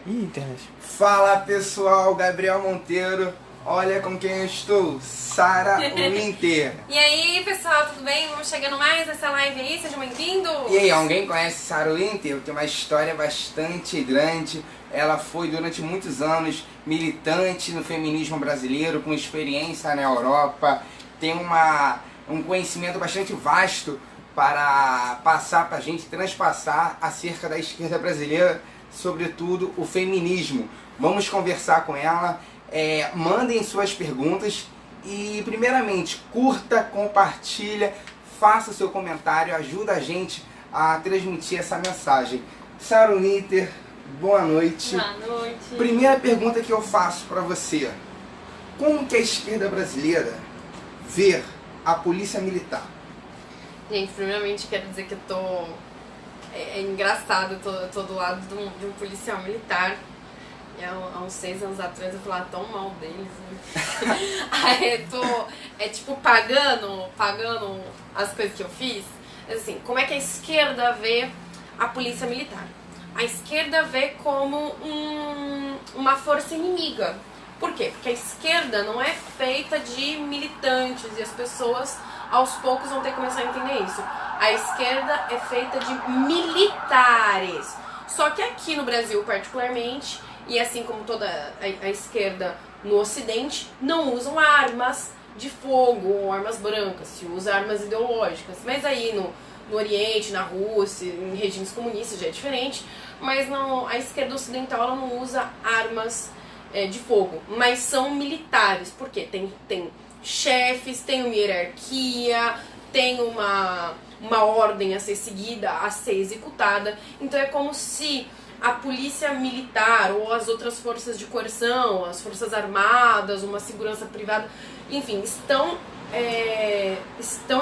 Ih, internet. Fala pessoal, Gabriel Monteiro. Olha com quem eu estou, Sara Winter. E aí pessoal, tudo bem? Vamos chegando mais nessa live aí, sejam bem-vindos! E aí, alguém conhece Sara Winter? Tem uma história bastante grande. Ela foi durante muitos anos militante no feminismo brasileiro, com experiência na Europa. Tem um conhecimento bastante vasto para passar para a gente, transpassar acerca da esquerda brasileira, sobretudo o feminismo. Vamos conversar com ela. Mandem suas perguntas e, primeiramente, curta, compartilha, faça seu comentário, ajuda a gente a transmitir essa mensagem. Sara Winter, boa noite. Boa noite. Primeira pergunta que eu faço para você: como que a esquerda brasileira vê a polícia militar? Gente, primeiramente quero dizer que eu tô... É engraçado, eu tô do lado de um policial militar. E há uns 6 anos atrás eu falava tão mal deles, né? Aí eu tô, tipo, pagando as coisas que eu fiz. Assim, como é que a esquerda vê a polícia militar? A esquerda vê como uma força inimiga. Por quê? Porque a esquerda não é feita de militantes e as pessoas aos poucos vão ter que começar a entender isso. A esquerda é feita de militares. Só que aqui no Brasil, particularmente, e assim como toda a esquerda no Ocidente, não usam armas de fogo ou armas brancas, se usa armas ideológicas. Mas aí no Oriente, na Rússia, em regimes comunistas já é diferente, mas não, a esquerda ocidental ela não usa armas de fogo, mas são militares, porque tem chefes, tem uma hierarquia, tem uma ordem a ser seguida, a ser executada. Então é como se a polícia militar ou as outras forças de coerção, as forças armadas, uma segurança privada, enfim, estão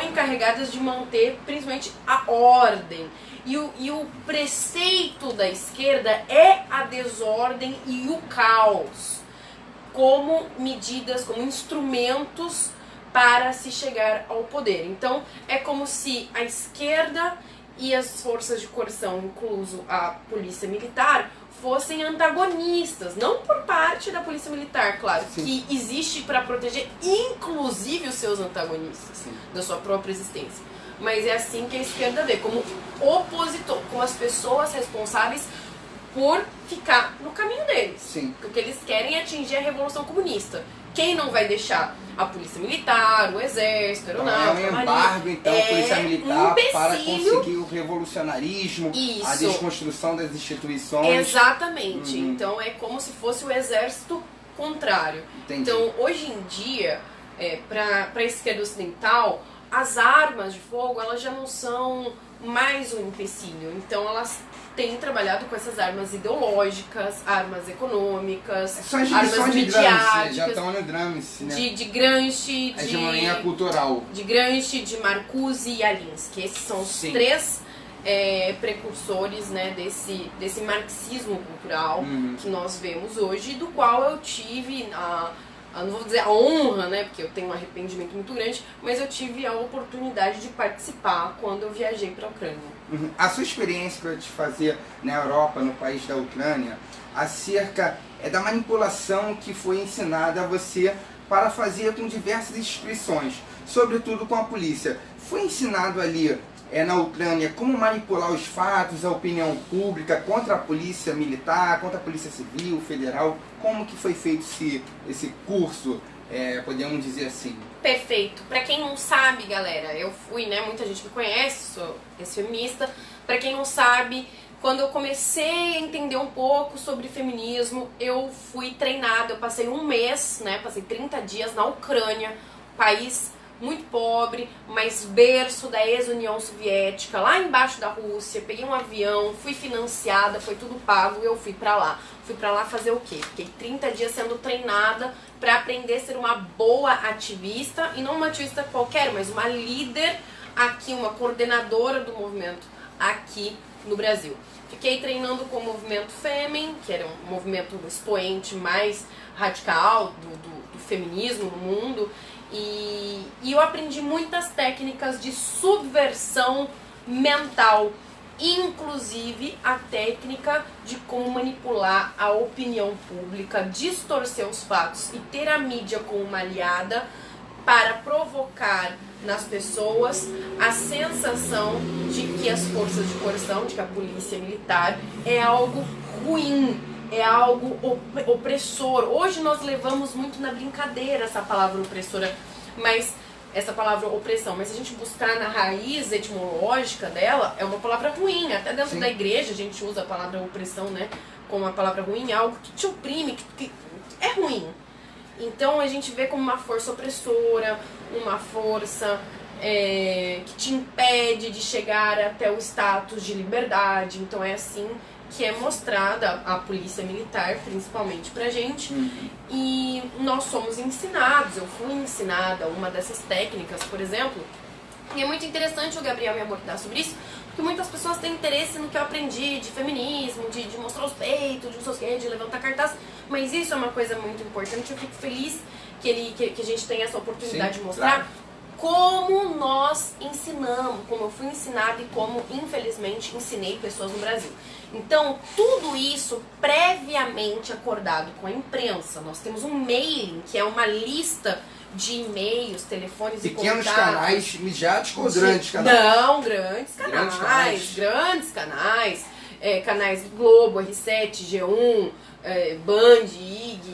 encarregadas de manter principalmente a ordem. E o preceito da esquerda é a desordem e o caos como medidas, como instrumentos para se chegar ao poder. Então é como se a esquerda e as forças de coerção, incluso a polícia militar, fossem antagonistas, não por parte da polícia militar, claro, sim, que existe para proteger inclusive os seus antagonistas, sim, da sua própria existência. Mas é assim que a esquerda vê, como opositor, como as pessoas responsáveis por ficar no caminho deles. Sim. Porque eles querem atingir a Revolução Comunista. Quem não vai deixar? A polícia militar, o exército, a aeronáutica, é um embargo, então, a polícia militar para conseguir o revolucionarismo, isso, a desconstrução das instituições. Exatamente. Então é como se fosse o exército contrário. Entendi. Então, hoje em dia, para a esquerda ocidental, as armas de fogo elas já não são mais um empecilho. Então elas têm trabalhado com essas armas ideológicas, armas econômicas, armas midiáticas. Já estão no Gramsci, né? De Gramsci, a hegemonia cultural. De Gramsci, de Marcuse e Alinsky. Esses são os três precursores, né, desse marxismo cultural que nós vemos hoje, do qual eu tive não vou dizer a honra, né, porque eu tenho um arrependimento muito grande, mas eu tive a oportunidade de participar quando eu viajei para a Ucrânia. A sua experiência que eu te fazia na Europa, no país da Ucrânia, acerca da manipulação que foi ensinada a você para fazer com diversas instituições, sobretudo com a polícia. Foi ensinado ali na Ucrânia como manipular os fatos, a opinião pública contra a polícia militar, contra a polícia civil, federal? Como que foi feito esse curso, podemos dizer assim? Perfeito. Pra quem não sabe, galera, eu fui, né, muita gente me conhece, sou ex-feminista. Pra quem não sabe, quando eu comecei a entender um pouco sobre feminismo, eu fui treinada, eu passei um mês, né, passei 30 dias na Ucrânia, país muito pobre, mas berço da ex-União Soviética, lá embaixo da Rússia. Peguei um avião, fui financiada, foi tudo pago e eu fui pra lá. Fui pra lá fazer o quê? Fiquei 30 dias sendo treinada pra aprender a ser uma boa ativista, e não uma ativista qualquer, mas uma líder aqui, uma coordenadora do movimento aqui no Brasil. Fiquei treinando com o movimento Fêmen, que era um movimento expoente mais radical do feminismo no mundo. E eu aprendi muitas técnicas de subversão mental inclusive a técnica de como manipular a opinião pública, distorcer os fatos e ter a mídia como uma aliada para provocar nas pessoas a sensação de que as forças de coerção, de que a polícia militar é algo ruim, é algo opressor. Hoje nós levamos muito na brincadeira essa palavra opressora, mas essa palavra opressão, mas se a gente buscar na raiz etimológica dela, é uma palavra ruim. Até dentro Sim. da igreja a gente usa a palavra opressão, né, como uma palavra ruim, é algo que te oprime, que é ruim. Então a gente vê como uma força opressora, uma força que te impede de chegar até o status de liberdade. Então é assim que é mostrada a polícia militar, principalmente pra gente. E nós somos ensinados, eu fui ensinada uma dessas técnicas, por exemplo. E é muito interessante o Gabriel me abordar sobre isso, porque muitas pessoas têm interesse no que eu aprendi de feminismo, de mostrar os peitos, de não sei o quê, de levantar cartaz, mas isso é uma coisa muito importante. Eu fico feliz que a gente tenha essa oportunidade Sim, de mostrar claro. como nós ensinamos, como eu fui ensinada e como, infelizmente, ensinei pessoas no Brasil. Então, tudo isso previamente acordado com a imprensa. Nós temos um mailing, que é uma lista de e-mails, telefones e Pequenos contatos. canais midiáticos ou grandes canais? Não, grandes canais. Grandes canais. Canais Globo, R7, G1, Band, IG,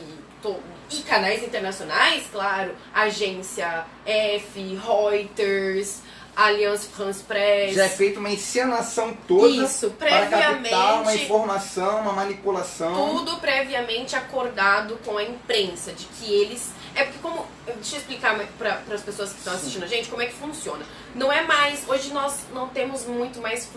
e canais internacionais, claro. Agência F, Reuters, Alliance France Presse. Já é feita uma encenação toda Isso, para previamente. captar uma informação, uma manipulação. Tudo previamente acordado com a imprensa, de que eles... É porque como... Deixa eu explicar para as pessoas que estão assistindo a gente como é que funciona. Não é mais... Hoje nós não temos muito mais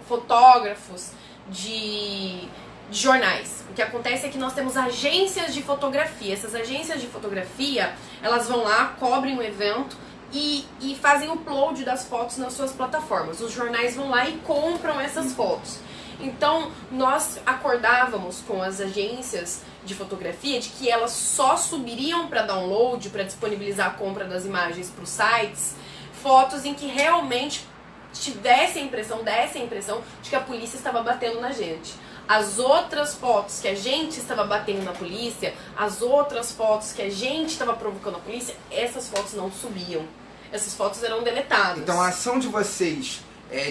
fotógrafos de jornais. O que acontece é que nós temos agências de fotografia. Essas agências de fotografia, elas vão lá, cobrem o evento e fazem o upload das fotos nas suas plataformas. Os jornais vão lá e compram essas fotos. Então, nós acordávamos com as agências de fotografia de que elas só subiriam para download, para disponibilizar a compra das imagens para os sites, fotos em que realmente desse a impressão de que a polícia estava batendo na gente. As outras fotos que a gente estava batendo na polícia, as outras fotos que a gente estava provocando a polícia, essas fotos não subiam. Essas fotos eram deletadas. Então a ação de vocês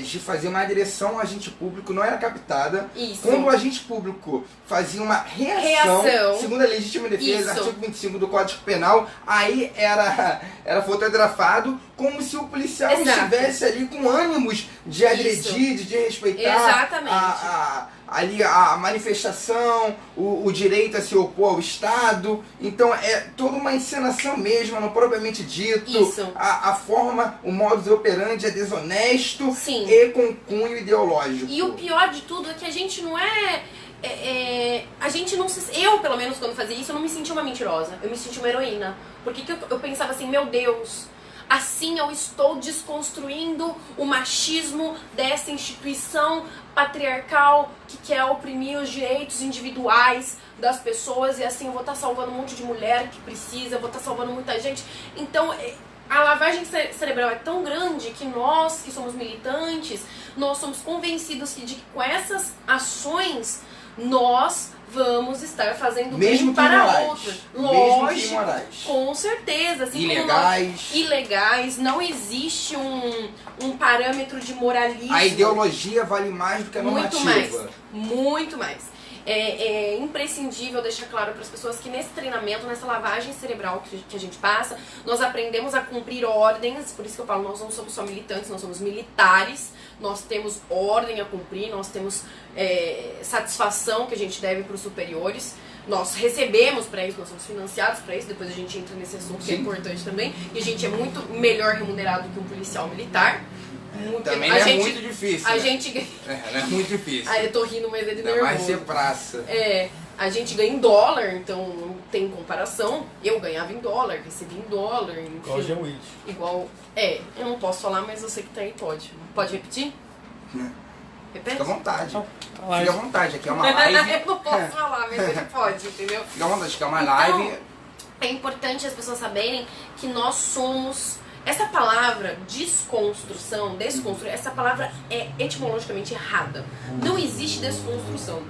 de fazer uma agressão ao agente público não era captada. Isso. Quando o agente público fazia uma reação. Segundo a legítima defesa, Isso. artigo 25 do Código Penal, aí era fotografado como se o policial Exato. estivesse ali com ânimos de agredir, de respeitar Exatamente. ali a manifestação, o direito a se opor ao Estado. Então é toda uma encenação mesmo, não propriamente dito. Isso. A forma, o modus operandi é desonesto. Sim. E com cunho ideológico. E o pior de tudo é que a gente não a gente não se... Eu, pelo menos, quando fazia isso, eu não me sentia uma mentirosa. Eu me sentia uma heroína. Porque que eu pensava assim, meu Deus, assim eu estou desconstruindo o machismo dessa instituição patriarcal que quer oprimir os direitos individuais das pessoas, e assim eu vou estar salvando um monte de mulher que precisa, eu vou estar salvando muita gente. Então, a lavagem cerebral é tão grande que nós, que somos militantes, nós somos convencidos de que com essas ações nós vamos estar fazendo mesmo bem para imorais. outros. Mesmo que Lógico, imorais. com certeza. Assim Ilegais. Ilegais, não existe um parâmetro de moralismo. A ideologia vale mais do que a normativa. Muito mais. É imprescindível deixar claro para as pessoas que nesse treinamento, nessa lavagem cerebral que a gente passa, nós aprendemos a cumprir ordens. Por isso que eu falo, nós não somos só militantes, nós somos militares. Nós temos ordem a cumprir, nós temos satisfação que a gente deve para os superiores. Nós recebemos para isso, nós somos financiados para isso. Depois a gente entra nesse assunto que é importante também. E a gente é muito melhor remunerado que um policial militar. Também é muito difícil. A né? gente é muito difícil. eu tô rindo, mas é de Ainda nervoso. mais ser praça. A gente ganha em dólar, então não tem comparação. Eu ganhava em dólar, recebi em dólar, enfim. Igual. Eu não posso falar, mas eu sei que tá aí, pode. Pode repetir? Repete? Fica à vontade. Fica à vontade, aqui é uma live. Eu não posso falar, mas ele pode, entendeu? Fica à vontade, aqui é uma live. É importante as pessoas saberem que nós somos Essa palavra desconstrução, desconstruir, essa palavra é etimologicamente errada. Não existe desconstrução.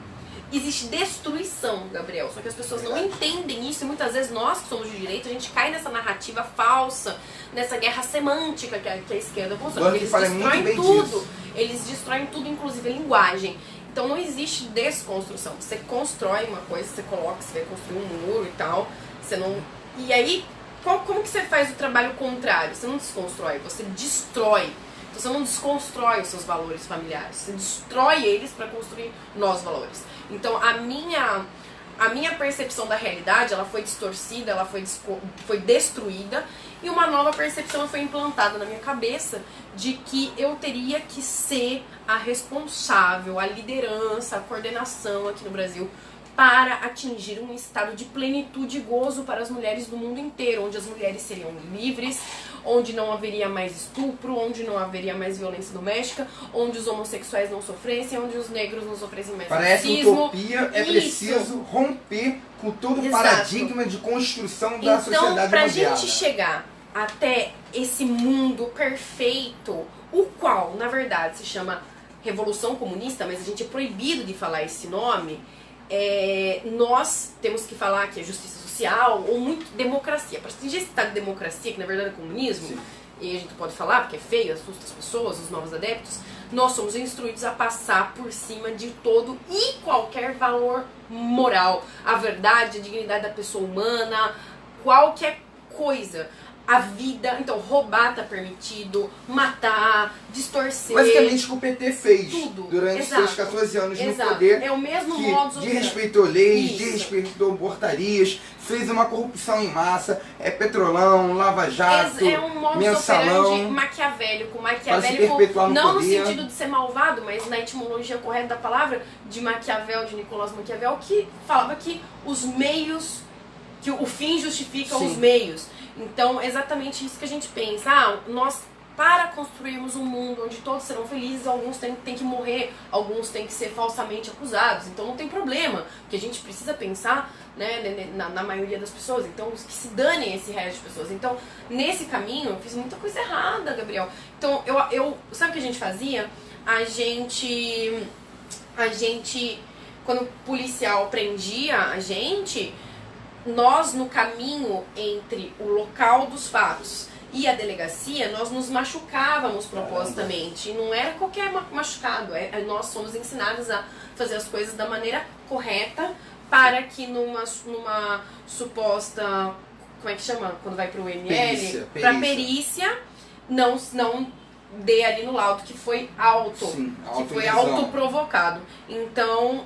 Existe destruição, Gabriel. Só que as pessoas não entendem isso e muitas vezes nós que somos de direita, a gente cai nessa narrativa falsa, nessa guerra semântica que a esquerda constrói. Eles destroem tudo. Eles destroem tudo, inclusive a linguagem. Então não existe desconstrução. Você constrói uma coisa, você coloca, você vai construir um muro e tal. Você não... E aí, como que você faz o trabalho contrário? Você não desconstrói, você destrói. Então você não desconstrói os seus valores familiares. Você destrói eles para construir novos valores. Então a minha percepção da realidade, ela foi distorcida, ela foi destruída. E uma nova percepção foi implantada na minha cabeça de que eu teria que ser a responsável, a liderança, a coordenação aqui no Brasil para atingir um estado de plenitude e gozo para as mulheres do mundo inteiro, onde as mulheres seriam livres, onde não haveria mais estupro, onde não haveria mais violência doméstica, onde os homossexuais não sofressem, onde os negros não sofressem mais racismo. Utopia, é preciso romper com todo o paradigma de construção da sociedade moderna. Então, pra gente chegar até esse mundo perfeito, o qual, na verdade, se chama Revolução Comunista, mas a gente é proibido de falar esse nome, nós temos que falar que é justiça social ou muito democracia. Para atingir esse estado de democracia, que na verdade é comunismo, sim, e a gente pode falar porque é feio, assusta as pessoas, os novos adeptos, nós somos instruídos a passar por cima de todo e qualquer valor moral. A verdade, a dignidade da pessoa humana, qualquer coisa. A vida, então roubar tá permitido, matar, distorcer. Basicamente o que o PT fez tudo. Durante seus 14 anos no Exato. poder. É o mesmo que modus operandi. desrespeitou leis, desrespeitou portarias, fez uma corrupção em massa, Petrolão, Lava Jato, é um modus mensalão, operandi maquiavélico. Maquiavélico Não no poder. sentido de ser malvado, mas na etimologia correta da palavra, de Maquiavel, de Nicolas Maquiavel, que falava que os meios, que o fim justifica os meios. Então, exatamente isso que a gente pensa. Nós, para construirmos um mundo onde todos serão felizes, alguns têm que morrer, alguns têm que ser falsamente acusados. Então não tem problema, porque a gente precisa pensar, né, na maioria das pessoas. Então, que se danem esse resto de pessoas. Então, nesse caminho, eu fiz muita coisa errada, Gabriel. Então, sabe o que a gente fazia? A gente, quando o policial prendia a gente, nós, no caminho entre o local dos fatos e a delegacia, nós nos machucávamos propositamente. E não era qualquer machucado. Nós somos ensinados a fazer as coisas da maneira correta para que numa suposta... Como é que chama? Quando vai pro IML? Pra perícia, não dê ali no laudo que foi que foi autoprovocado. Então,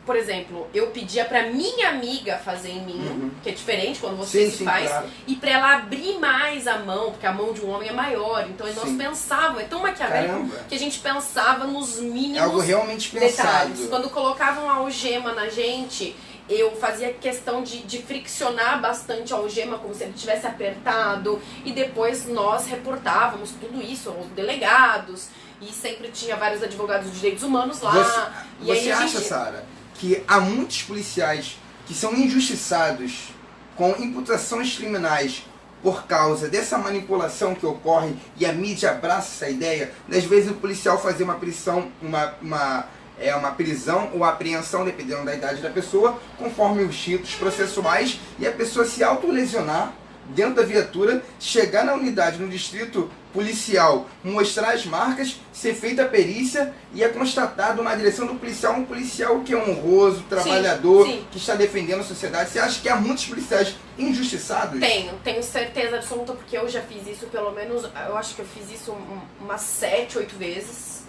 por exemplo, eu pedia pra minha amiga fazer em mim, que é diferente quando você se faz, claro, e pra ela abrir mais a mão, porque a mão de um homem é maior. Então nós pensávamos, é tão maquiavélico que a gente pensava nos mínimos algo realmente detalhes. pensado. Quando colocavam a algema na gente, eu fazia questão de friccionar bastante a algema, como se ele tivesse apertado, e depois nós reportávamos tudo isso aos delegados, e sempre tinha vários advogados de direitos humanos lá. Você acha, Sara, que há muitos policiais que são injustiçados com imputações criminais por causa dessa manipulação que ocorre e a mídia abraça essa ideia? Às vezes o policial fazia uma prisão, uma prisão ou apreensão, dependendo da idade da pessoa, conforme os ritos processuais, e a pessoa se autolesionar dentro da viatura, chegar na unidade, no distrito policial, mostrar as marcas, ser feita a perícia e é constatado na direção do policial um policial que é honroso, trabalhador, que está defendendo a sociedade. Você acha que há muitos policiais injustiçados? Tenho certeza absoluta, porque eu já fiz isso pelo menos, eu acho que eu fiz isso umas 7, 8 vezes.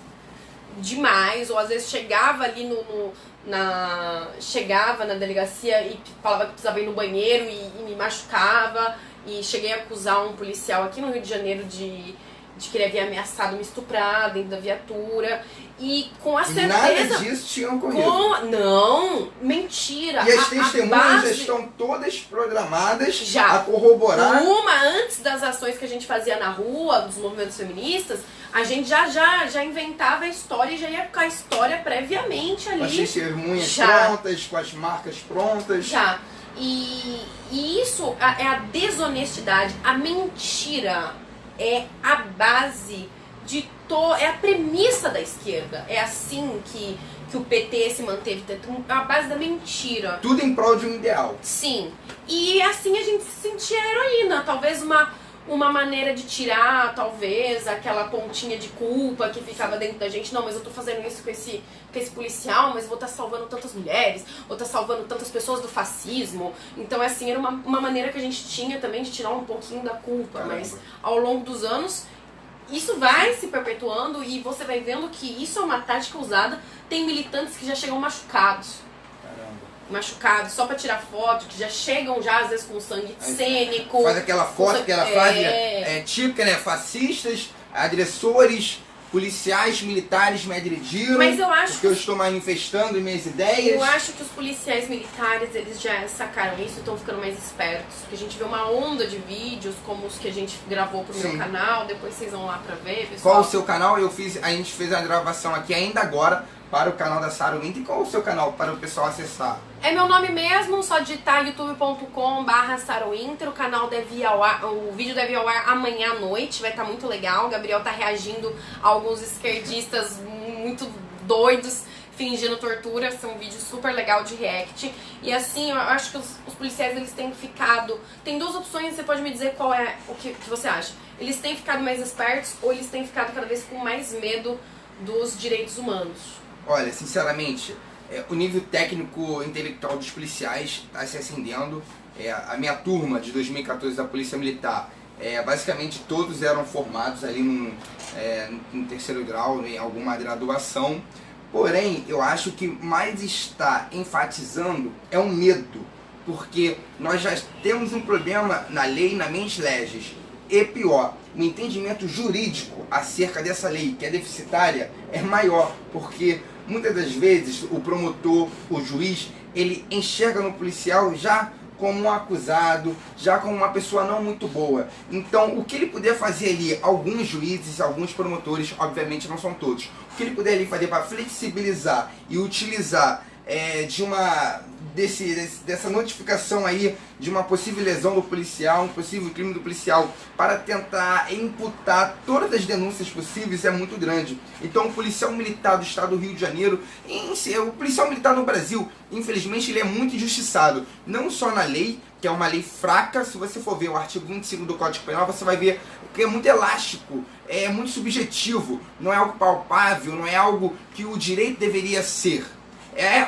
Demais, ou às vezes chegava ali chegava na delegacia e falava que precisava ir no banheiro e me machucava, e cheguei a acusar um policial aqui no Rio de Janeiro de que ele havia ameaçado me estuprar dentro da viatura, e com a certeza... Nada disso tinha ocorrido. Não, mentira. E as testemunhas já estão todas programadas a corroborar. Antes das ações que a gente fazia na rua, dos movimentos feministas, a gente já inventava a história e já ia com a história previamente ali. Com as testemunhas prontas, com as marcas prontas. E isso é a desonestidade, a mentira é a base é a premissa da esquerda. É assim que o PT se manteve, a base da mentira. Tudo em prol de um ideal. Sim. E assim a gente se sentia heroína. Talvez uma maneira de tirar, talvez, aquela pontinha de culpa que ficava dentro da gente. Não, mas eu tô fazendo isso com esse policial, mas vou estar salvando tantas mulheres, vou estar salvando tantas pessoas do fascismo. Então, assim, era uma maneira que a gente tinha também de tirar um pouquinho da culpa. Caramba. Mas ao longo dos anos, isso vai se perpetuando e você vai vendo que isso é uma tática usada. Tem militantes que já chegam machucados. Machucados, só pra tirar foto, que já chegam já às vezes com sangue cênico. Faz aquela foto que ela faz, típica, né? Fascistas, agressores, policiais, militares me agrediram. Mas eu acho porque eu estou manifestando minhas ideias. Eu acho que os policiais militares, eles já sacaram isso e estão ficando mais espertos. Porque a gente vê uma onda de vídeos, como os que a gente gravou pro meu canal, depois vocês vão lá pra ver, pessoal. Qual o seu canal? A gente fez a gravação aqui ainda agora para o canal da Sarah Winter. E qual o seu canal para o pessoal acessar? É meu nome mesmo, só digitar youtube.com/SarahWinter. O canal deve ir ao ar, o vídeo deve ir ao ar amanhã à noite, vai estar muito legal. O Gabriel tá reagindo a alguns esquerdistas muito doidos, fingindo tortura. Esse é um vídeo super legal de react. E assim, eu acho que os policiais, eles têm ficado... Tem duas opções, você pode me dizer qual é o que você acha. Eles têm ficado mais espertos ou eles têm ficado cada vez com mais medo dos direitos humanos? Olha, sinceramente, o nível técnico intelectual dos policiais está se acendendo. A minha turma de 2014 da Polícia Militar, basicamente todos eram formados ali no terceiro grau, em alguma graduação. Porém, eu acho que mais está enfatizando é o medo, porque nós já temos um problema na lei, na mente legis. E pior, o entendimento jurídico acerca dessa lei, que é deficitária, é maior, porque muitas das vezes o promotor, o juiz, ele enxerga no policial já como um acusado, já como uma pessoa não muito boa. Então, o que ele puder fazer ali, alguns juízes, alguns promotores, obviamente não são todos, o que ele puder ali fazer para flexibilizar e utilizar dessa notificação aí de uma possível lesão do policial, um possível crime do policial, para tentar imputar todas as denúncias possíveis, é muito grande. Então o policial militar do estado do Rio de Janeiro, o policial militar no Brasil, infelizmente ele é muito injustiçado, não só na lei, que é uma lei fraca. Se você for ver o artigo 25 do Código Penal, você vai ver que é muito elástico, é muito subjetivo, não é algo palpável, não é algo que o direito deveria ser.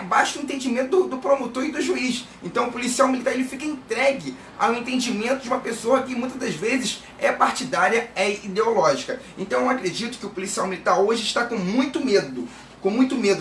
Basta o entendimento do promotor e do juiz. Então o policial militar, ele fica entregue ao entendimento de uma pessoa que muitas das vezes é partidária, é ideológica. Então eu acredito que o policial militar hoje está com muito medo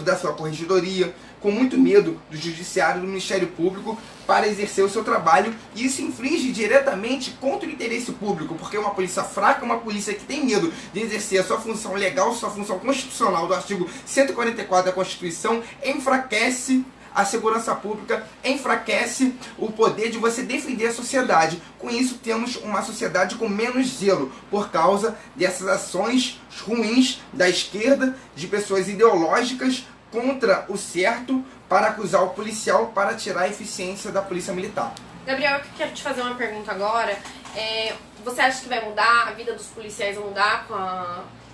da sua corregedoria, com muito medo do judiciário, do Ministério Público, para exercer o seu trabalho, e isso infringe diretamente contra o interesse público, porque uma polícia fraca, uma polícia que tem medo de exercer a sua função legal, sua função constitucional do artigo 144 da Constituição, enfraquece a segurança pública, enfraquece o poder de você defender a sociedade. Com isso temos uma sociedade com menos zelo, por causa dessas ações ruins da esquerda, de pessoas ideológicas contra o certo, para acusar o policial, para tirar a eficiência da polícia militar. Gabriel, eu quero te fazer uma pergunta agora. Você acha que vai mudar, a vida dos policiais vai mudar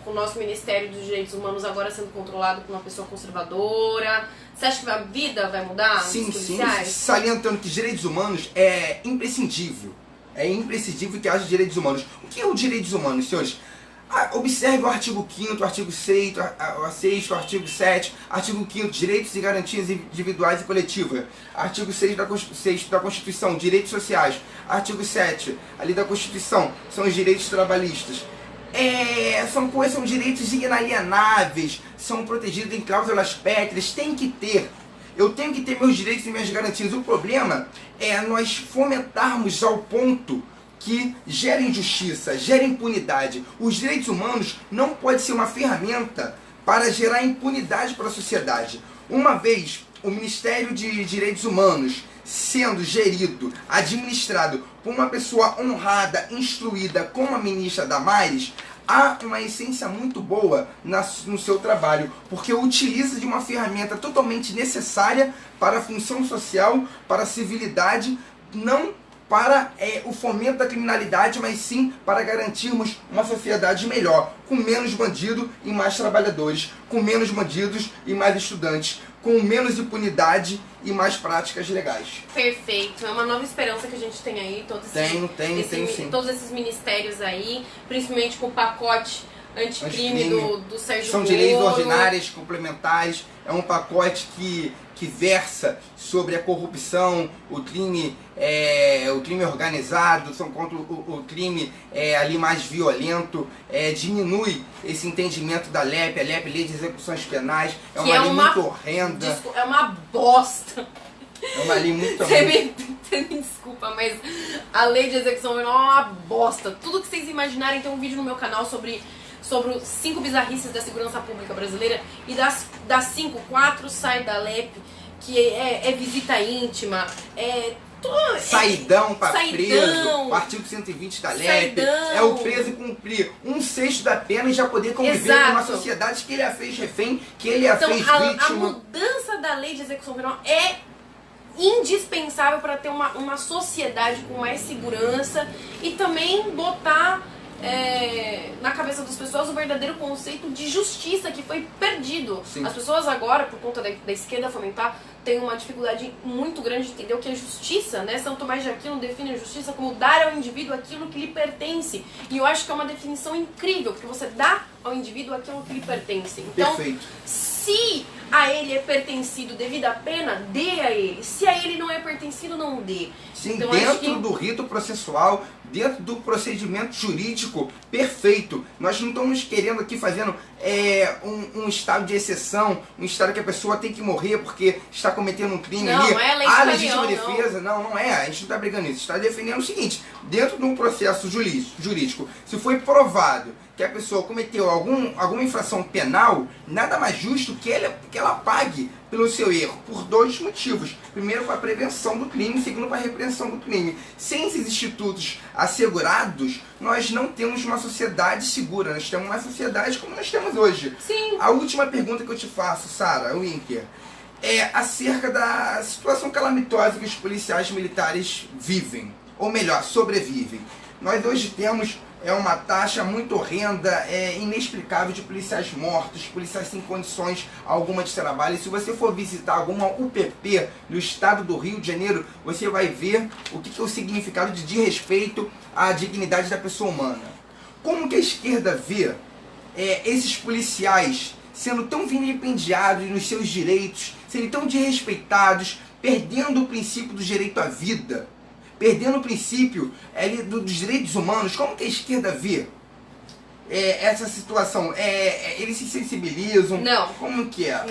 com o nosso Ministério dos Direitos Humanos agora sendo controlado por uma pessoa conservadora? Você acha que a vida vai mudar dos policiais? Sim, salientando que direitos humanos é imprescindível. É imprescindível que haja direitos humanos. O que é os direitos humanos, senhores? Observe o artigo 5º, o artigo 6º, o artigo 7º, artigo 5º, direitos e garantias individuais e coletivas, artigo 6 da Constituição, direitos sociais, artigo 7 ali da Constituição, são os direitos trabalhistas. São direitos inalienáveis, são protegidos em cláusulas pétreas, tem que ter. Eu tenho que ter meus direitos e minhas garantias. O problema é nós fomentarmos ao ponto que gera injustiça, gera impunidade. Os direitos humanos não podem ser uma ferramenta para gerar impunidade para a sociedade. Uma vez o Ministério de Direitos Humanos sendo gerido, administrado por uma pessoa honrada, instruída, como a ministra Damares, há uma essência muito boa no seu trabalho, porque utiliza de uma ferramenta totalmente necessária para a função social, para a civilidade, não para o fomento da criminalidade, mas sim para garantirmos uma sociedade melhor, com menos bandido e mais trabalhadores, com menos bandidos e mais estudantes, com menos impunidade e mais práticas legais. Perfeito, é uma nova esperança que a gente tem aí, Tem, todos esses ministérios aí, principalmente com o pacote anticrime do Sérgio São Moro. de leis ordinárias, complementares, é um pacote que versa sobre a corrupção, o crime organizado, são contra o crime ali mais violento, diminui esse entendimento da LEP, a LEP, Lei de Execuções Penais, é uma lei muito horrenda. É uma bosta. É uma lei muito Você me desculpa, mas a Lei de Execução Penal é uma bosta. Tudo que vocês imaginarem, tem um vídeo no meu canal sobre os 5 bizarrices da segurança pública brasileira, e das 5, 4 sai da LEP, que é visita íntima, saidão para preso, o artigo 120 da LEP, é o preso cumprir 1/6 da pena e já poder conviver com uma sociedade que ele a fez refém, que ele a fez vítima. A mudança da Lei de Execução Penal é indispensável para ter uma sociedade com mais segurança e também botar na cabeça das pessoas o verdadeiro conceito de justiça que foi perdido. Sim. As pessoas agora, por conta da esquerda fomentar, têm uma dificuldade muito grande de entender o que é justiça, né? São Tomás de Aquino define a justiça como dar ao indivíduo aquilo que lhe pertence. E eu acho que é uma definição incrível, porque você dá ao indivíduo aquilo que lhe pertence. Então, perfeito. Se a ele é pertencido devido à pena, dê a ele. Se a ele não é pertencido, não dê. Sim, então, dentro do rito processual, dentro do procedimento jurídico, perfeito. Nós não estamos querendo aqui fazendo um estado de exceção, um estado que a pessoa tem que morrer porque está cometendo um crime não, ali. Não é lei a de legítima Daniel, defesa, não é. A gente não está brigando nisso. Está defendendo o seguinte: dentro de um processo jurídico, se foi provado que a pessoa cometeu alguma infração penal, nada mais justo que ela pague pelo seu erro, por 2 motivos. Primeiro, para a prevenção do crime, segundo, para a repreensão do crime. Sem esses institutos assegurados, nós não temos uma sociedade segura, nós temos uma sociedade como nós temos hoje. Sim. A última pergunta que eu te faço, Sara Winker, é acerca da situação calamitosa que os policiais militares vivem, ou melhor, sobrevivem. Nós hoje temos uma taxa muito horrenda, inexplicável de policiais mortos, policiais sem condições alguma de trabalho. E se você for visitar alguma UPP no estado do Rio de Janeiro, você vai ver o que é o significado de desrespeito à dignidade da pessoa humana. Como que a esquerda vê esses policiais sendo tão vilipendiados nos seus direitos, sendo tão desrespeitados, perdendo o princípio do direito à vida, perdendo o princípio dos direitos humanos? Como que a esquerda vê essa situação? Eles se sensibilizam? Não. Como que é?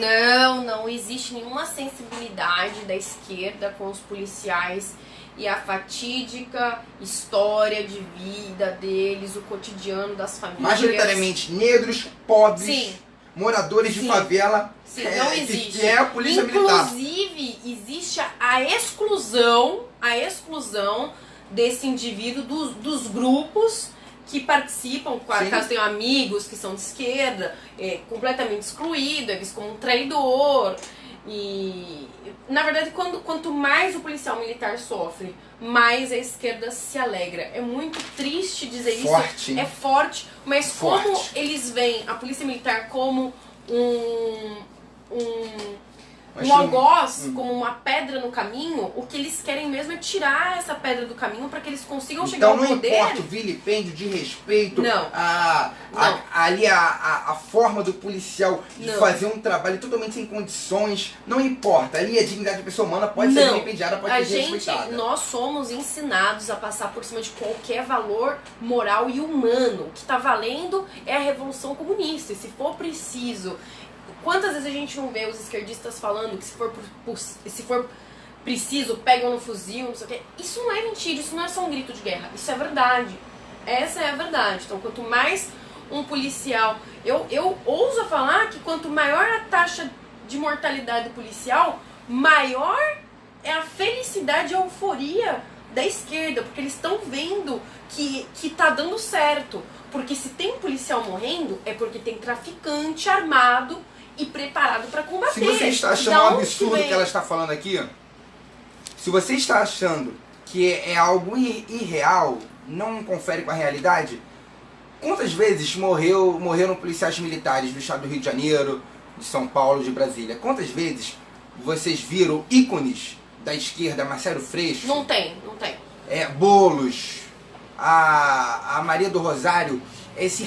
Não existe nenhuma sensibilidade da esquerda com os policiais e a fatídica história de vida deles, o cotidiano das famílias. Majoritariamente negros, pobres, sim, moradores de favela. Sim, não existe. Que é a polícia militar. Inclusive, existe a exclusão desse indivíduo dos grupos que participam, caso tenham amigos que são de esquerda, completamente excluído, é visto como um traidor. E, na verdade, quanto mais o policial militar sofre, mais a esquerda se alegra. É muito triste dizer forte, isso. É forte, mas como eles veem a polícia militar como um algoz, como uma pedra no caminho, o que eles querem mesmo é tirar essa pedra do caminho para que eles consigam chegar ao poder. Então não importa o vilipêndio de respeito, não. Ali a forma do policial de fazer um trabalho totalmente sem condições, não importa. Ali a dignidade da pessoa humana pode ser vilipendiada, pode ser respeitada. Nós somos ensinados a passar por cima de qualquer valor moral e humano. O que está valendo é a revolução comunista. E se for preciso... Quantas vezes a gente não vê os esquerdistas falando que se for preciso, pegam no fuzil, não sei o quê. Isso não é mentira, isso não é só um grito de guerra, isso é verdade. Essa é a verdade. Então, quanto mais um policial... Eu ouso falar que quanto maior a taxa de mortalidade policial, maior é a felicidade e a euforia da esquerda, porque eles estão vendo que tá dando certo. Porque se tem policial morrendo, é porque tem traficante armado e preparado para combater. Se você está achando um absurdo o que ela está falando aqui, se você está achando que é algo irreal, não confere com a realidade. Quantas vezes morreram policiais militares do estado do Rio de Janeiro, de São Paulo, de Brasília? Quantas vezes vocês viram ícones da esquerda, Marcelo Freixo? Não tem. Boulos, a Maria do Rosário,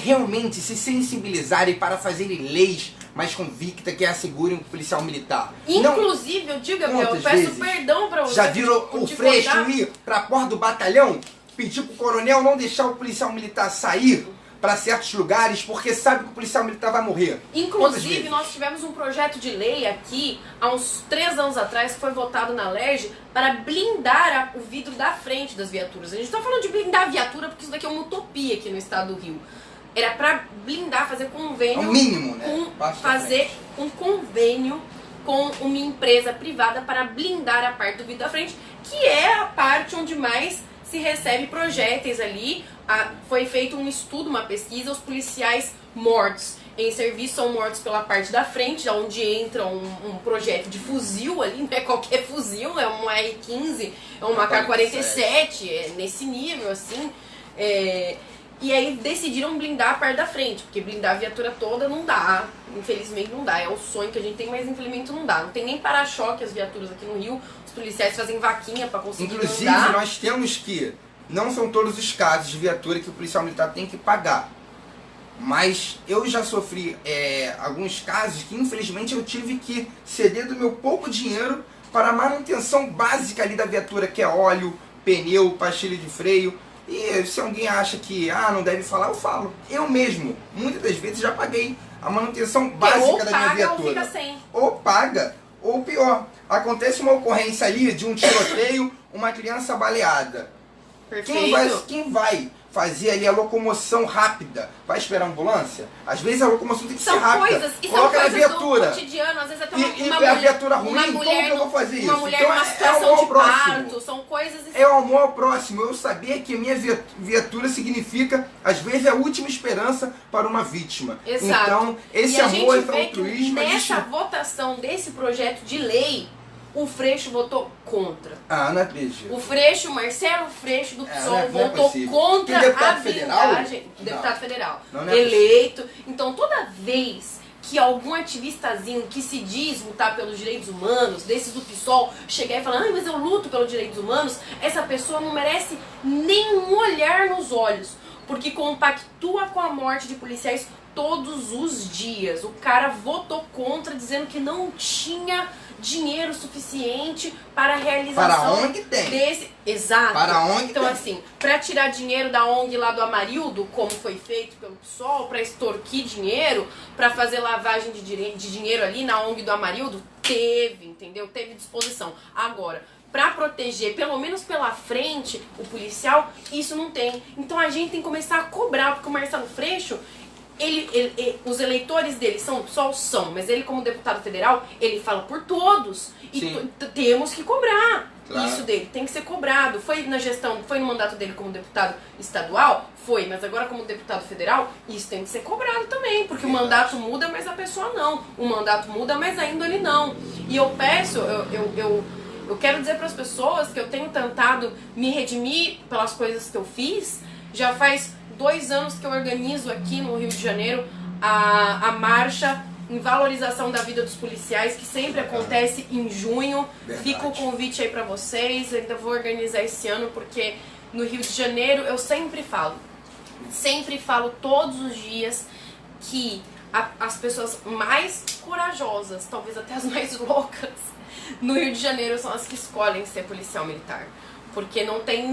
realmente se sensibilizarem para fazerem leis mais convictas que assegurem o policial militar. Inclusive, eu digo, Gabriel, eu peço perdão para você. Já viram o Freixo ir para a porta do batalhão, pedir pro coronel não deixar o policial militar sair para certos lugares, porque sabe que o policial militar vai morrer? Inclusive, nós tivemos um projeto de lei aqui, há uns 3 anos atrás, que foi votado na LERJ para blindar o vidro da frente das viaturas. A gente está falando de blindar a viatura porque isso daqui é uma utopia aqui no estado do Rio. Era para blindar, fazer convênio... É o mínimo, né? Fazer um convênio com uma empresa privada para blindar a parte do vidro da frente, que é a parte onde mais se recebe projéteis ali. Foi feito um estudo, uma pesquisa, os policiais mortos em serviço são mortos pela parte da frente, onde entra um projétil de fuzil ali, não é qualquer fuzil, é um R-15, é um AK-47, é nesse nível, assim. E aí decidiram blindar a parte da frente, porque blindar a viatura toda não dá, infelizmente não dá, é o sonho que a gente tem, mas infelizmente não dá. Não tem nem para-choque as viaturas aqui no Rio, os policiais fazem vaquinha para conseguir Inclusive, andar. nós temos que, não são todos os casos de viatura que o policial militar tem que pagar, mas eu já sofri alguns casos que infelizmente eu tive que ceder do meu pouco dinheiro para a manutenção básica ali da viatura, que é óleo, pneu, pastilha de freio. E se alguém acha que não deve falar, eu falo. Eu mesmo, muitas das vezes, já paguei a manutenção básica da minha viatura. Ou fica sem. Ou paga, ou pior, acontece uma ocorrência ali de um tiroteio, uma criança baleada. Perfeito. Quem vai fazer ali a locomoção rápida? Vai esperar a ambulância? Às vezes a locomoção tem que ser rápida. Coloca na viatura. Do cotidiano, às vezes até a viatura ruim, como que eu vou fazer isso? Uma mulher então, numa situação de próximo. parto, são coisas... É o amor ao próximo. Eu sabia que a minha viatura significa, às vezes, a última esperança para uma vítima. Exato. Então, esse amor é altruísmo. Nessa votação desse projeto de lei, o Freixo votou contra. Não acredito. O Marcelo Freixo do PSOL votou é contra a blindagem. Deputado federal. Não Eleito. Então, toda vez que algum ativistazinho que se diz lutar pelos direitos humanos, desses do PSOL, chegar e falar, mas eu luto pelos direitos humanos, essa pessoa não merece nenhum olhar nos olhos, porque compactua com a morte de policiais todos os dias. O cara votou contra, dizendo que não tinha dinheiro suficiente para a realização para ONG tem. desse... Exato. Para a ONG então, tem. assim, para tirar dinheiro da ONG lá do Amarildo, como foi feito pelo PSOL, para extorquir dinheiro, para fazer lavagem de dinheiro ali na ONG do Amarildo, entendeu? Teve disposição. Agora, para proteger, pelo menos pela frente, o policial, isso não tem. Então a gente tem que começar a cobrar, porque o Marcelo Freixo, os eleitores dele são do PSOL? São, mas ele como deputado federal, ele fala por todos. E temos que cobrar. Claro. Isso dele tem que ser cobrado. Foi na gestão, foi no mandato dele como deputado estadual? Foi, mas agora como deputado federal, isso tem que ser cobrado também. Porque o mandato muda, mas a pessoa não. O mandato muda, mas a índole não. E eu peço, eu quero dizer para as pessoas que eu tenho tentado me redimir pelas coisas que eu fiz. Já faz 2 anos que eu organizo aqui no Rio de Janeiro a marcha em valorização da vida dos policiais, que sempre acontece em junho. Verdade. Fica o convite aí pra vocês, ainda vou organizar esse ano, porque no Rio de Janeiro eu sempre falo todos os dias que as pessoas mais corajosas, talvez até as mais loucas, no Rio de Janeiro são as que escolhem ser policial militar. Porque não tem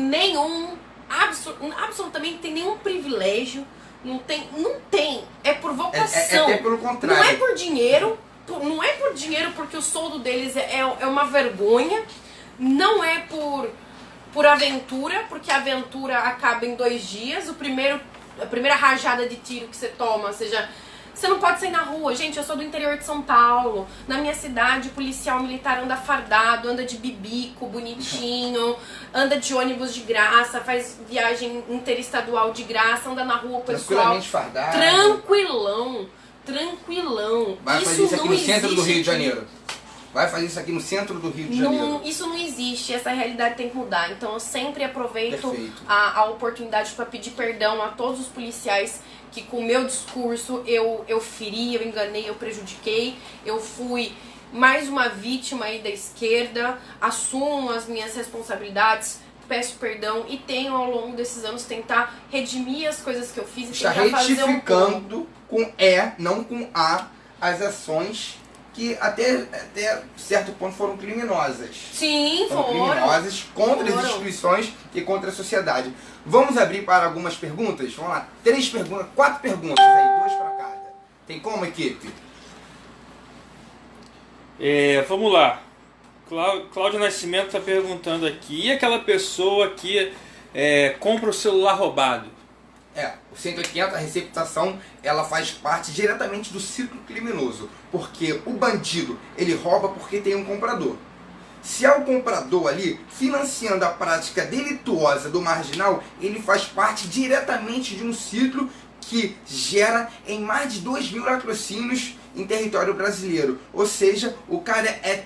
absolutamente tem nenhum privilégio, não tem, é por vocação. É pelo contrário. Não é por dinheiro, porque o soldo deles é uma vergonha, não é por aventura, porque a aventura acaba em 2 dias, a primeira rajada de tiro que você toma, você não pode sair na rua. Gente, eu sou do interior de São Paulo. Na minha cidade, o policial militar anda fardado, anda de bibico, bonitinho, anda de ônibus de graça, faz viagem interestadual de graça, anda na rua, o pessoal... Tranquilamente fardado. Tranquilão. Vai fazer isso aqui no centro do Rio de Janeiro. vai fazer isso aqui no centro do Rio de Janeiro. Não, isso não existe, essa realidade tem que mudar. Então eu sempre aproveito Perfeito. a oportunidade para pedir perdão a todos os policiais que com o meu discurso eu feri, eu enganei, eu prejudiquei, eu fui mais uma vítima aí da esquerda, assumo as minhas responsabilidades, peço perdão e tenho ao longo desses anos tentar redimir as coisas que eu fiz e Está tentar fazer retificando com E, não com A, as ações que até certo ponto foram criminosas. Sim, Foram foram. criminosas contra as Foram. instituições e contra a sociedade. Vamos abrir para algumas perguntas? Vamos lá, 4 perguntas aí, 2 para cada. Tem como, equipe? Vamos lá. Cláudio Nascimento está perguntando aqui. E aquela pessoa que compra o celular roubado? O 180, a receptação, ela faz parte diretamente do ciclo criminoso. Porque o bandido, ele rouba porque tem um comprador. Se há um comprador ali financiando a prática delituosa do marginal, ele faz parte diretamente de um ciclo que gera em mais de 2.000 latrocínios em território brasileiro. Ou seja, o cara é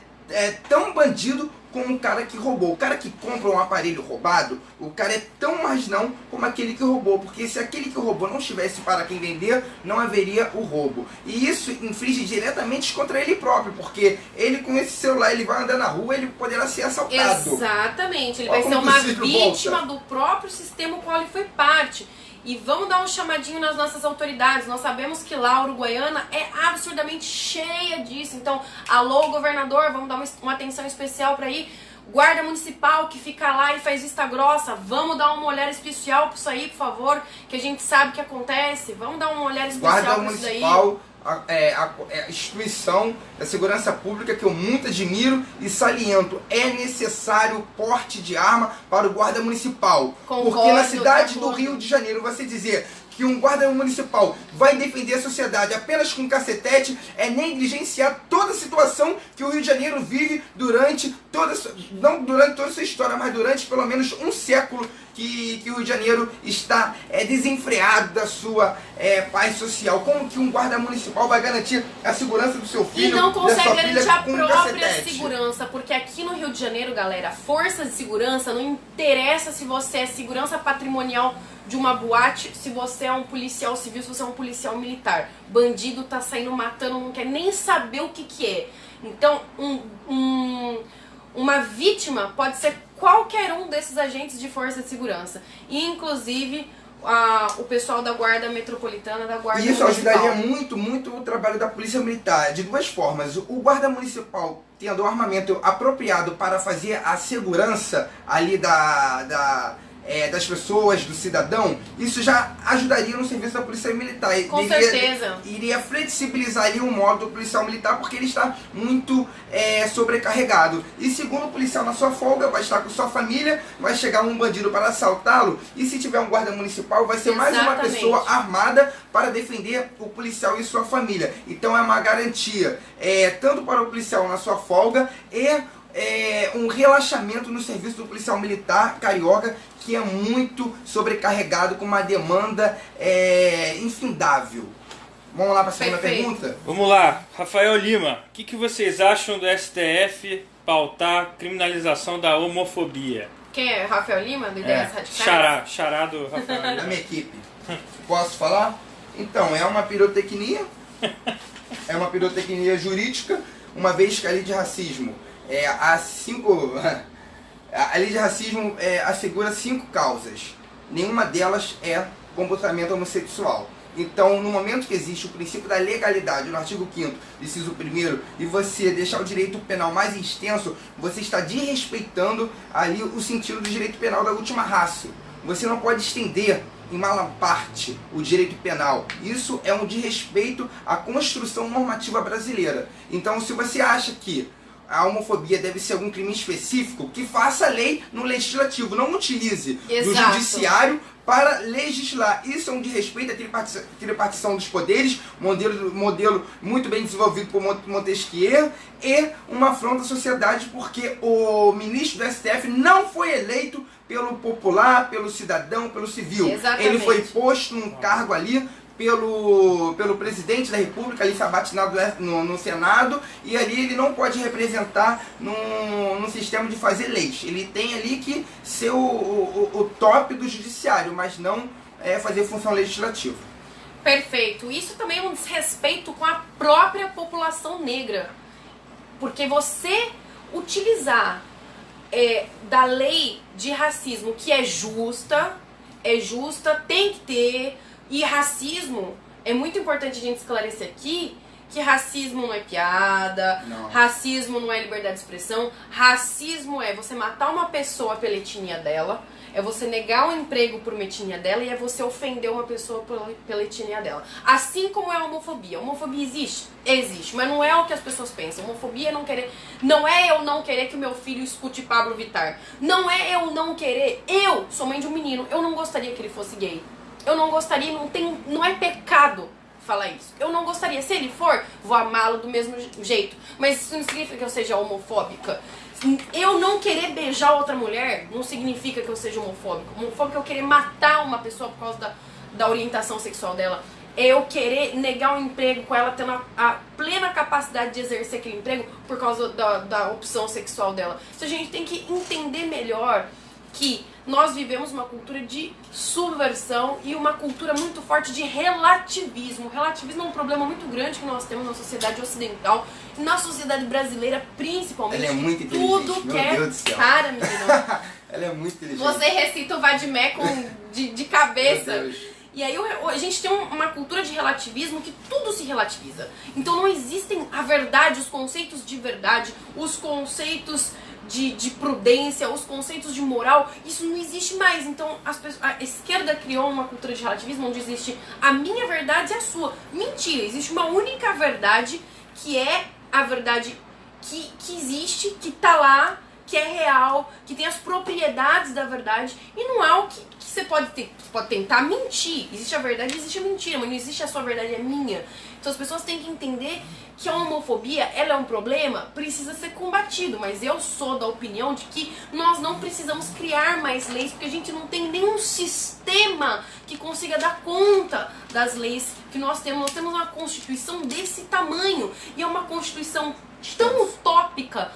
tão bandido como o cara que roubou. O cara que compra um aparelho roubado, o cara é tão marginal como aquele que roubou. Porque se aquele que roubou não estivesse para quem vender, não haveria o roubo. E isso inflige diretamente contra ele próprio. Porque ele com esse celular, ele vai andar na rua, ele poderá ser assaltado. Exatamente, ele Olha vai ser como uma o ciclo vítima volta. do próprio sistema ao qual ele foi parte. E vamos dar um chamadinho nas nossas autoridades. Nós sabemos que lá a Uruguaiana é absurdamente cheia disso. Então, alô, governador, vamos dar uma atenção especial para aí. Guarda municipal que fica lá e faz vista grossa, vamos dar uma olhada especial para isso aí, por favor, que a gente sabe que acontece. Vamos dar uma olhada especial Guarda para isso daí. municipal, a instituição da segurança pública que eu muito admiro e saliento. É necessário porte de arma para o guarda municipal. Porque na Concordo, cidade do concordo. Rio de Janeiro, você dizer que um guarda municipal vai defender a sociedade apenas com um cacetete é negligenciar toda a situação que o Rio de Janeiro vive durante não durante toda a sua história, mas durante pelo menos um século que o Rio de Janeiro está desenfreado da sua paz social. Como que um guarda municipal vai garantir a segurança do seu filho, E não da consegue sua garantir filha a com um própria cacetete? segurança, porque aqui no Rio de Janeiro, galera, força de segurança, não interessa se você é segurança patrimonial de uma boate, se você é um policial civil, se você é um policial militar. Bandido tá saindo matando, não quer nem saber o que é. Então, uma vítima pode ser qualquer um desses agentes de força de segurança. E, inclusive, o pessoal da Guarda Metropolitana, da Guarda E isso Municipal. ajudaria muito o trabalho da Polícia Militar, de duas formas. O guarda municipal tendo o armamento apropriado para fazer a segurança ali das pessoas, do cidadão, isso já ajudaria no serviço da Polícia Militar. Com certeza. Iria flexibilizar ali o modo do policial militar, porque ele está muito sobrecarregado. E segundo, o policial na sua folga vai estar com sua família, vai chegar um bandido para assaltá-lo, e se tiver um guarda municipal, vai ser mais uma Exatamente. pessoa armada para defender o policial e sua família. Então é uma garantia, tanto para o policial na sua folga e um relaxamento no serviço do policial militar carioca, que é muito sobrecarregado, com uma demanda infindável. Vamos lá para a segunda Perfeito. pergunta? Vamos lá, Rafael Lima. O que vocês acham do STF pautar criminalização da homofobia? Quem é? Rafael Lima, do Ideias Radicais? Xará do Rafael Da Lima. minha equipe. Posso falar? Então, é uma pirotecnia. É uma pirotecnia jurídica, uma vez que a lei de racismo a lei de racismo assegura 5 causas. Nenhuma delas é comportamento homossexual. Então, no momento que existe o princípio da legalidade, no artigo 5º, inciso 1º, e você deixar o direito penal mais extenso, você está desrespeitando ali o sentido do direito penal da última ratio. Você não pode estender em mala parte o direito penal. Isso é um desrespeito à construção normativa brasileira. Então, se você acha que a homofobia deve ser algum crime específico, que faça lei no legislativo, não utilize do Exato. judiciário para legislar. Isso é um desrespeito à tripartição dos poderes, modelo muito bem desenvolvido por Montesquieu, e uma afronta à sociedade, porque o ministro do STF não foi eleito pelo popular, pelo cidadão, pelo civil. Exatamente. Ele foi posto num cargo ali pelo presidente da República, ali sabatinado no Senado, e ali ele não pode representar no sistema de fazer leis. Ele tem ali que ser o top do judiciário, mas não fazer função legislativa. Perfeito. Isso também é um desrespeito com a própria população negra. Porque você utilizar da lei de racismo, que é justa, tem que ter. E racismo, é muito importante a gente esclarecer aqui que racismo não é piada, Não. Racismo não é liberdade de expressão, racismo é você matar uma pessoa pela etnia dela, é você negar um emprego por uma etnia dela e é você ofender uma pessoa pela etnia dela. Assim como é a homofobia. A homofobia existe? Existe, mas não é o que as pessoas pensam. Homofobia é não é eu não querer que o meu filho escute Pablo Vittar. Não é eu não querer. Eu sou mãe de um menino, eu não gostaria que ele fosse gay. Eu não gostaria, não é pecado falar isso. Eu não gostaria. Se ele for, vou amá-lo do mesmo jeito. Mas isso não significa que eu seja homofóbica. Eu não querer beijar outra mulher não significa que eu seja homofóbica. Homofóbica é eu querer matar uma pessoa por causa da orientação sexual dela. É eu querer negar um emprego com ela tendo a plena capacidade de exercer aquele emprego por causa da opção sexual dela. Então a gente tem que entender melhor que nós vivemos uma cultura de subversão e uma cultura muito forte de relativismo. O relativismo é um problema muito grande que nós temos na sociedade ocidental e na sociedade brasileira principalmente. Ela é muito inteligente, tudo meu que é Deus do céu. cara, menino. Ela é muito inteligente. Você recita o Vadimé de cabeça. Meu Deus. E aí a gente tem uma cultura de relativismo que tudo se relativiza. Então não existem a verdade, os conceitos de verdade, os conceitos de prudência, os conceitos de moral, isso não existe mais. Então a esquerda criou uma cultura de relativismo onde existe a minha verdade e a sua. Mentira, existe uma única verdade que é a verdade que existe, que tá lá, que é real, que tem as propriedades da verdade e não é o que você pode tentar mentir. Existe a verdade, existe a mentira, mas não existe a sua verdade, é minha. Então as pessoas têm que entender que a homofobia, ela é um problema, precisa ser combatido, mas eu sou da opinião de que nós não precisamos criar mais leis, porque a gente não tem nenhum sistema que consiga dar conta das leis que nós temos. Nós temos uma Constituição desse tamanho, e é uma Constituição tão utópica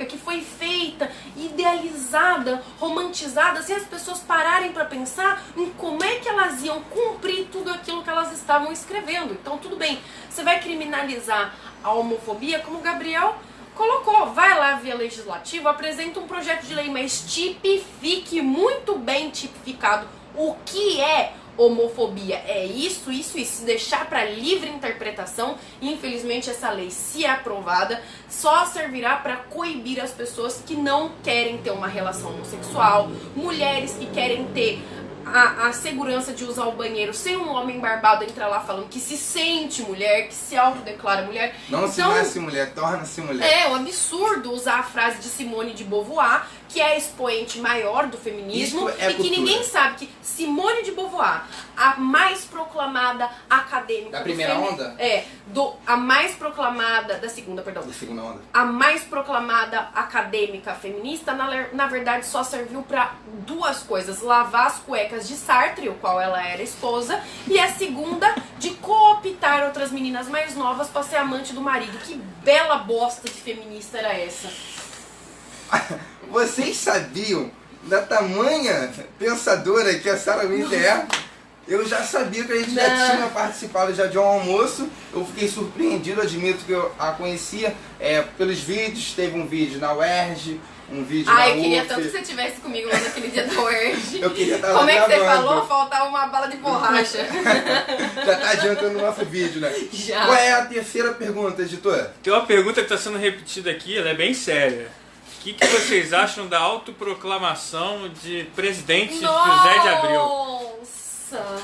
que foi feita, idealizada, romantizada, sem as pessoas pararem para pensar em como é que elas iam cumprir tudo aquilo que elas estavam escrevendo. Então tudo bem, você vai criminalizar a homofobia, como o Gabriel colocou, vai lá via legislativo, apresenta um projeto de lei, mas tipifique muito bem tipificado o que é homofobia. É isso, deixar para livre interpretação. Infelizmente essa lei, se aprovada, só servirá para coibir as pessoas que não querem ter uma relação homossexual, mulheres que querem ter a segurança de usar o banheiro sem um homem barbado entrar lá falando que se sente mulher, que se autodeclara mulher. Não se nasce mulher, torna-se mulher. É um absurdo usar a frase de Simone de Beauvoir, que é a expoente maior do feminismo, Isso é e que ninguém sabe que Simone de Beauvoir, a mais proclamada acadêmica Da primeira onda? A mais proclamada, da segunda, perdão. Da segunda onda. A mais proclamada acadêmica feminista, na verdade, só serviu para duas coisas: lavar as cuecas de Sartre, o qual ela era esposa, e a segunda, de cooptar outras meninas mais novas para ser amante do marido. Que bela bosta de feminista era essa? Vocês sabiam da tamanha pensadora que a Sarah Winter é? Eu já sabia que a gente já tinha participado já de um almoço. Eu fiquei surpreendido, admito que eu a conhecia pelos vídeos. Teve um vídeo na UERJ, um vídeo na eu queria UF. tanto que você estivesse comigo lá naquele dia da UERJ. Eu queria estar lá Como é que você gravando. falou? Faltava uma bala de borracha. Já tá adiantando o nosso vídeo, né? Já. Qual é a terceira pergunta, editor? Tem uma pergunta que está sendo repetida aqui, ela é bem séria. O que vocês acham da autoproclamação de presidente José de Abril? Nossa!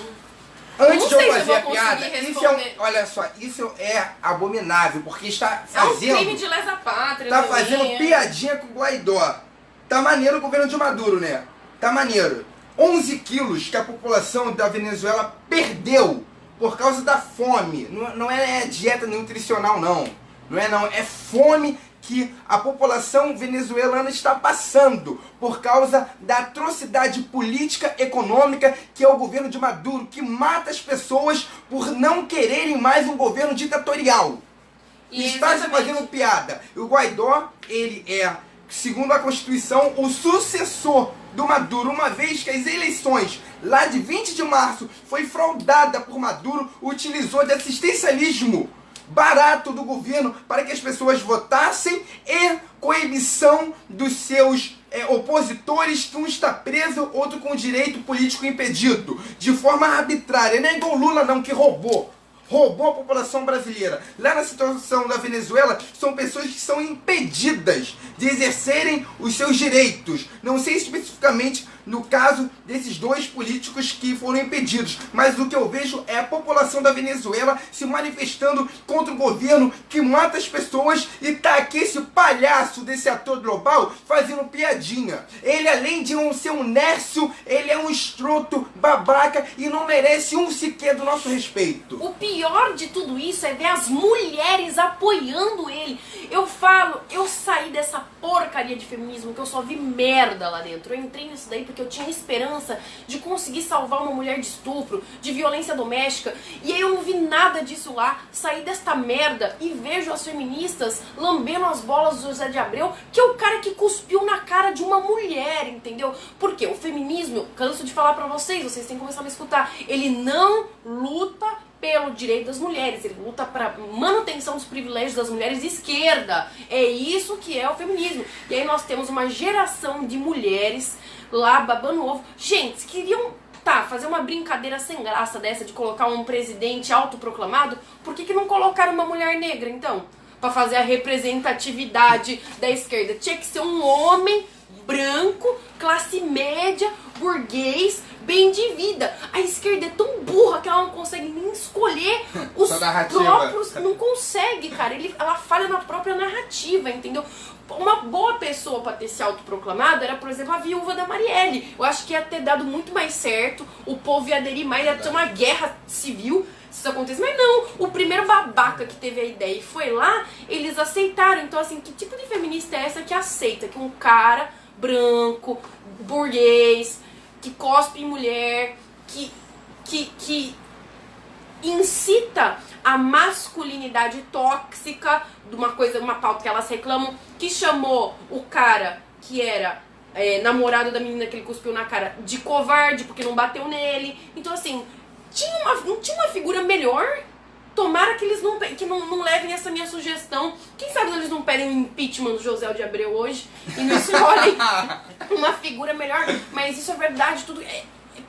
Antes de Não eu sei se fazer eu a vou piada, conseguir isso responder. olha só, isso é abominável, porque está É um fazendo, crime de lesa pátria. tá também, fazendo piadinha com o Guaidó. Tá maneiro o governo de Maduro, né? Tá maneiro. 11 quilos que a população da Venezuela perdeu por causa da fome. Não é dieta nutricional, não. Não é não, é fome que a população venezuelana está passando por causa da atrocidade política, econômica, que é o governo de Maduro, que mata as pessoas por não quererem mais um governo ditatorial. Está se fazendo piada. O Guaidó, ele é, segundo a Constituição, o sucessor do Maduro, uma vez que as eleições lá de 20 de março foi fraudada por Maduro, utilizou de assistencialismo barato do governo para que as pessoas votassem e coibição dos seus opositores, que um está preso, outro com direito político impedido, de forma arbitrária. Não é igual Lula não, que roubou a população brasileira. Lá na situação da Venezuela, são pessoas que são impedidas de exercerem os seus direitos. Não sei especificamente no caso desses dois políticos que foram impedidos, mas o que eu vejo é a população da Venezuela se manifestando contra o governo que mata as pessoas, e tá aqui esse palhaço desse ator global fazendo piadinha. Ele, além de ser um nércio, ele é um escroto, babaca, e não merece um sequer do nosso respeito. O pior de tudo isso é ver as mulheres apoiando ele. Eu saí dessa porcaria de feminismo que eu só vi merda lá dentro. Eu entrei nisso daí porque eu tinha esperança de conseguir salvar uma mulher de estupro, de violência doméstica, e aí eu não vi nada disso lá. Saí desta merda e vejo as feministas lambendo as bolas do José de Abreu, que é o cara que cuspiu na cara de uma mulher, entendeu? Porque o feminismo, canso de falar pra vocês têm que começar a me escutar, ele não luta pelo direito das mulheres, ele luta para manutenção dos privilégios das mulheres de esquerda. É isso que é o feminismo. E aí nós temos uma geração de mulheres lá babando ovo. Gente, se queriam fazer uma brincadeira sem graça dessa de colocar um presidente autoproclamado, por que não colocaram uma mulher negra então? Pra fazer a representatividade da esquerda. Tinha que ser um homem branco, classe média, burguês, bem de vida. A esquerda é tão burra que ela não consegue nem escolher os próprios... Não consegue, cara. Ela falha na própria narrativa, entendeu? Uma boa pessoa pra ter se autoproclamado era, por exemplo, a viúva da Marielle. Eu acho que ia ter dado muito mais certo, o povo ia aderir mais, ia ter uma guerra civil se isso acontece. Mas não, o primeiro babaca que teve a ideia e foi lá, eles aceitaram. Então, assim, que tipo de feminista é essa que aceita que um cara branco, burguês, que cospe em mulher, que incita a masculinidade tóxica de uma pauta que elas reclamam, que chamou o cara que era namorado da menina que ele cuspiu na cara de covarde porque não bateu nele. Então, assim, não tinha uma figura melhor. Tomara que eles não levem essa minha sugestão. Quem sabe eles não pedem o impeachment do José de Abreu hoje e não escolhem uma figura melhor. Mas isso é verdade, tudo.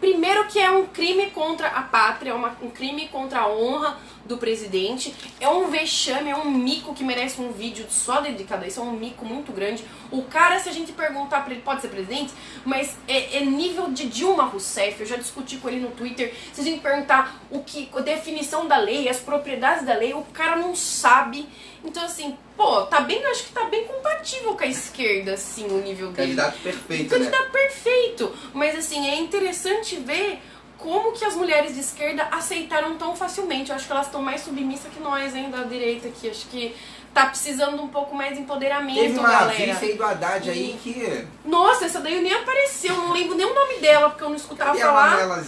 Primeiro que é um crime contra a pátria, um crime contra a honra do presidente, é um vexame, é um mico que merece um vídeo só dedicado a isso, é um mico muito grande. O cara, se a gente perguntar pra ele, pode ser presidente, mas é nível de Dilma Rousseff, eu já discuti com ele no Twitter, se a gente perguntar a definição da lei, as propriedades da lei, o cara não sabe. Então, assim, eu acho que tá bem compatível com a esquerda, assim, o nível dele. Candidato perfeito, Candidato perfeito. Mas, assim, é interessante ver como que as mulheres de esquerda aceitaram tão facilmente. Eu acho que elas estão mais submissas que nós, hein, da direita aqui. Acho que tá precisando de um pouco mais de empoderamento, teve uma galera. vice aí do Haddad aí que... Nossa, essa daí nem apareceu. Não lembro nem o nome dela, porque eu não escutava falar.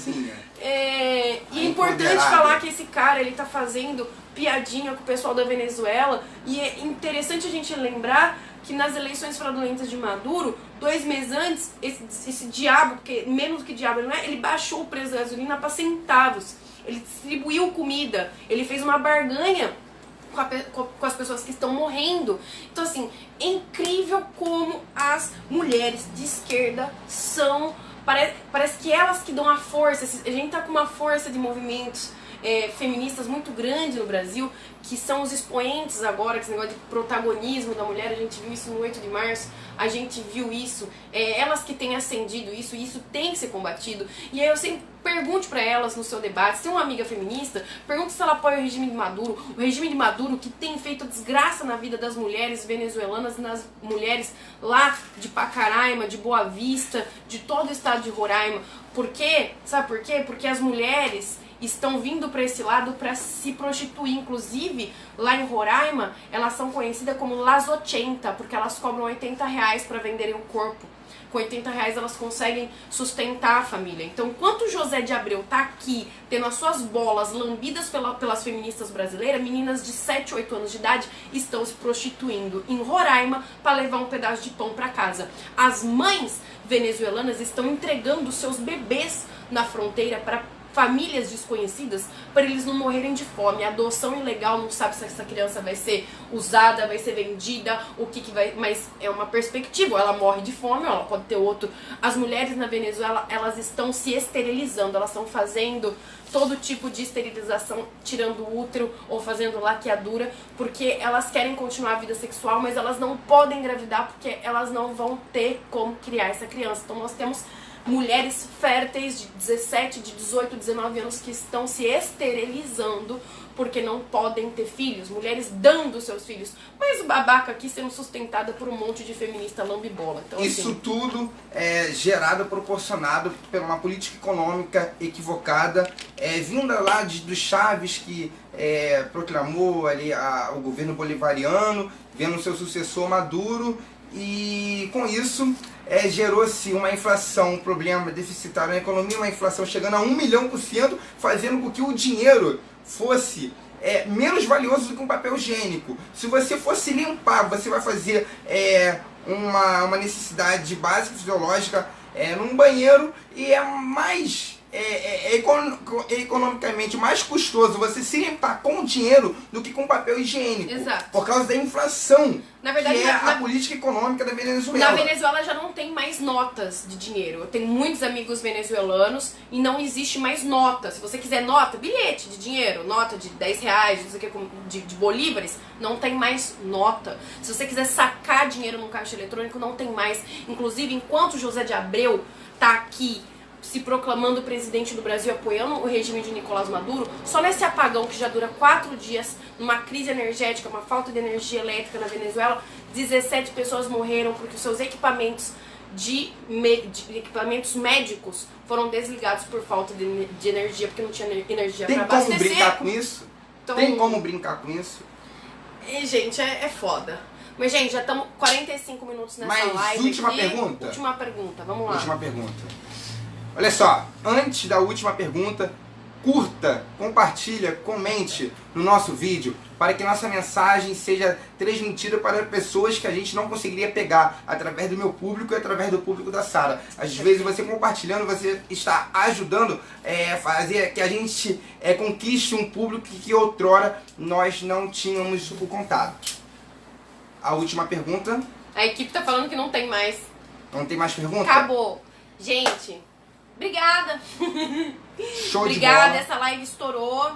E é importante falar que esse cara, ele tá fazendo piadinha com o pessoal da Venezuela. E é interessante a gente lembrar que nas eleições fraudulentas de Maduro, 2 meses antes, esse diabo, porque menos do que diabo ele não é, ele baixou o preço da gasolina para centavos. Ele distribuiu comida, ele fez uma barganha com as pessoas que estão morrendo. Então, assim, é incrível como as mulheres de esquerda são... Parece que elas que dão a força. A gente tá com uma força de movimentos feministas muito grande no Brasil, que são os expoentes agora, que esse negócio de protagonismo da mulher, a gente viu isso no 8 de março, a gente viu isso, elas que têm acendido isso, e isso tem que ser combatido. E aí eu sempre pergunte pra elas no seu debate, se tem uma amiga feminista, pergunte se ela apoia o regime de Maduro, que tem feito desgraça na vida das mulheres venezuelanas e nas mulheres lá de Pacaraima, de Boa Vista, de todo o estado de Roraima. Por quê? Sabe por quê? Porque as mulheres estão vindo para esse lado para se prostituir. Inclusive, lá em Roraima, elas são conhecidas como Las 80, porque elas cobram R$80 para venderem o corpo. Com R$80 elas conseguem sustentar a família. Então, enquanto o José de Abreu tá aqui, tendo as suas bolas lambidas pelas feministas brasileiras, meninas de 7, 8 anos de idade estão se prostituindo em Roraima para levar um pedaço de pão para casa. As mães venezuelanas estão entregando seus bebês na fronteira para famílias desconhecidas, para eles não morrerem de fome. A adoção ilegal, não sabe se essa criança vai ser usada, vai ser vendida, o que vai, mas é uma perspectiva, ou ela morre de fome, ou ela pode ter outro. As mulheres na Venezuela, elas estão se esterilizando, elas estão fazendo todo tipo de esterilização, tirando o útero ou fazendo laqueadura, porque elas querem continuar a vida sexual, mas elas não podem engravidar porque elas não vão ter como criar essa criança. Então nós temos mulheres férteis de 17, de 18, 19 anos que estão se esterilizando porque não podem ter filhos, mulheres dando seus filhos, mas o babaca aqui sendo sustentada por um monte de feminista lambibola. Então, isso assim, tudo é gerado, proporcionado por uma política econômica equivocada, vinda lá do Chaves, que proclamou ali o governo bolivariano, vendo seu sucessor Maduro, e com isso gerou-se uma inflação, um problema deficitário na economia, uma inflação chegando a 1 milhão%, fazendo com que o dinheiro fosse menos valioso do que um papel higiênico. Se você fosse limpar, você vai fazer uma necessidade básica, fisiológica, num banheiro, e é mais economicamente mais custoso você se limpar com dinheiro do que com papel higiênico. Exato. Por causa da inflação. Na verdade, que é a política econômica da Venezuela. Na Venezuela já não tem mais notas de dinheiro. Eu tenho muitos amigos venezuelanos e não existe mais nota. Se você quiser nota, bilhete de dinheiro, nota de R$10, não sei o que, de bolívares, não tem mais nota. Se você quiser sacar dinheiro num caixa eletrônico, não tem mais. Inclusive, enquanto José de Abreu tá aqui se proclamando presidente do Brasil, apoiando o regime de Nicolás Maduro, só nesse apagão que já dura 4 dias, numa crise energética, uma falta de energia elétrica na Venezuela, 17 pessoas morreram porque os seus equipamentos equipamentos médicos foram desligados por falta de energia, porque não tinha energia para abastecer. Tem como brincar com isso? Então, tem como brincar com isso? E, gente, é foda. Mas, gente, já estamos 45 minutos nessa live. Última pergunta? Última pergunta, vamos lá. Última pergunta. Olha só, antes da última pergunta, curta, compartilha, comente no nosso vídeo para que nossa mensagem seja transmitida para pessoas que a gente não conseguiria pegar através do meu público e através do público da Sara. Às vezes você compartilhando, você está ajudando a fazer que a gente conquiste um público que outrora nós não tínhamos o contato. A última pergunta. A equipe tá falando que não tem mais. Não tem mais pergunta? Acabou. Gente, obrigada. Show de bola. Obrigada, essa live estourou.